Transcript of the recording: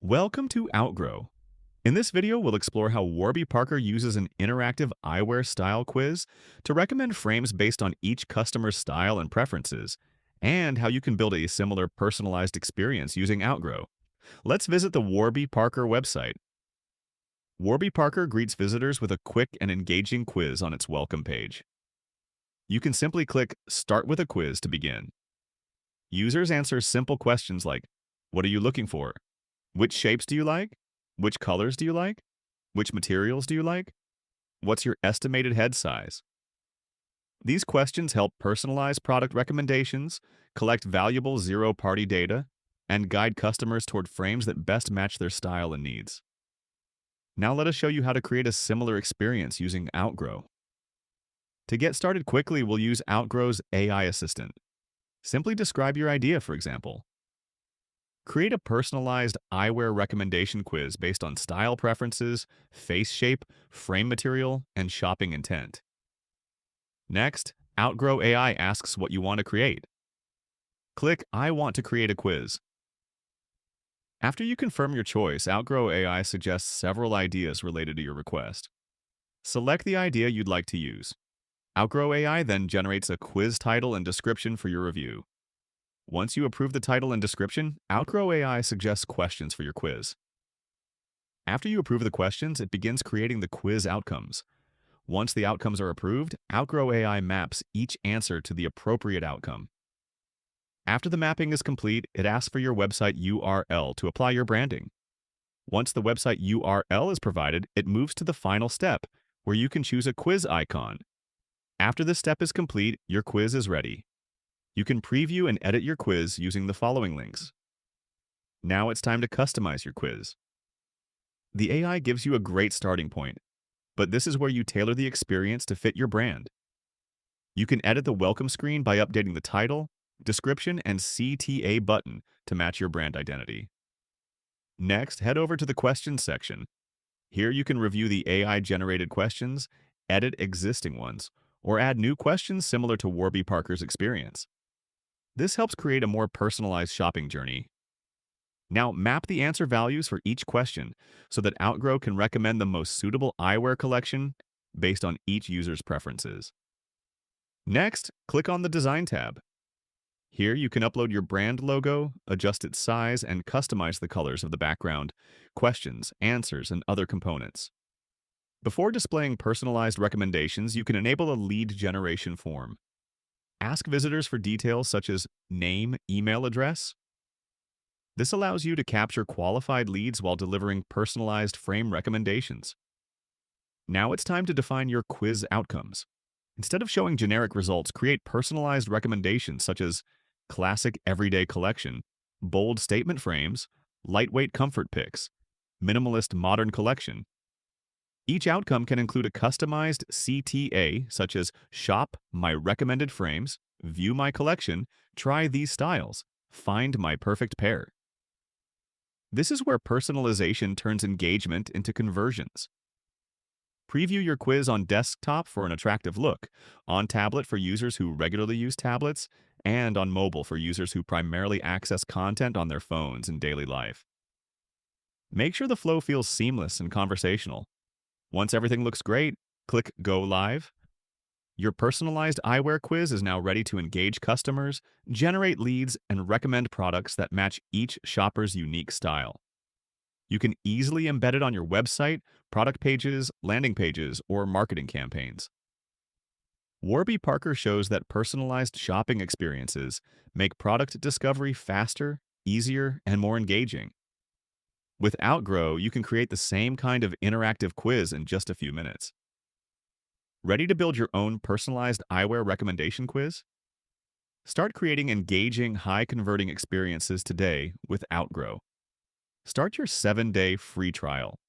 Welcome to Outgrow. In this video, we'll explore how Warby Parker uses an interactive eyewear style quiz to recommend frames based on each customer's style and preferences, and how you can build a similar personalized experience using Outgrow. Let's visit the Warby Parker website. Warby Parker greets visitors with a quick and engaging quiz on its welcome page. You can simply click Start with a Quiz to begin. Users answer simple questions like, what are you looking for? Which shapes do you like? Which colors do you like? Which materials do you like? What's your estimated head size? These questions help personalize product recommendations, collect valuable zero-party data, and guide customers toward frames that best match their style and needs. Now let us show you how to create a similar experience using Outgrow. To get started quickly, we'll use Outgrow's AI assistant. Simply describe your idea, for example. Create a personalized eyewear recommendation quiz based on style preferences, face shape, frame material, and shopping intent. Next, Outgrow AI asks what you want to create. Click I want to create a quiz. After you confirm your choice, Outgrow AI suggests several ideas related to your request. Select the idea you'd like to use. Outgrow AI then generates a quiz title and description for your review. Once you approve the title and description, Outgrow AI suggests questions for your quiz. After you approve the questions, it begins creating the quiz outcomes. Once the outcomes are approved, Outgrow AI maps each answer to the appropriate outcome. After the mapping is complete, it asks for your website URL to apply your branding. Once the website URL is provided, it moves to the final step, where you can choose a quiz icon. After this step is complete, your quiz is ready. You can preview and edit your quiz using the following links. Now it's time to customize your quiz. The AI gives you a great starting point, but this is where you tailor the experience to fit your brand. You can edit the welcome screen by updating the title, description, and CTA button to match your brand identity. Next, head over to the questions section. Here you can review the AI-generated questions, edit existing ones, or add new questions similar to Warby Parker's experience. This helps create a more personalized shopping journey. Now, map the answer values for each question so that Outgrow can recommend the most suitable eyewear collection based on each user's preferences. Next, click on the Design tab. Here you can upload your brand logo, adjust its size, and customize the colors of the background, questions, answers, and other components. Before displaying personalized recommendations, you can enable a lead generation form. Ask visitors for details such as name, email address. This allows you to capture qualified leads while delivering personalized frame recommendations. Now it's time to define your quiz outcomes. Instead of showing generic results, create personalized recommendations such as classic everyday collection, bold statement frames, lightweight comfort picks, minimalist modern collection. Each outcome can include a customized CTA such as shop my recommended frames, view my collection, try these styles, find my perfect pair. This is where personalization turns engagement into conversions. Preview your quiz on desktop for an attractive look, on tablet for users who regularly use tablets, and on mobile for users who primarily access content on their phones in daily life. Make sure the flow feels seamless and conversational. Once everything looks great, click Go Live. Your personalized eyewear quiz is now ready to engage customers, generate leads, and recommend products that match each shopper's unique style. You can easily embed it on your website, product pages, landing pages, or marketing campaigns. Warby Parker shows that personalized shopping experiences make product discovery faster, easier, and more engaging. With Outgrow, you can create the same kind of interactive quiz in just a few minutes. Ready to build your own personalized eyewear recommendation quiz? Start creating engaging, high-converting experiences today with Outgrow. Start your 7-day free trial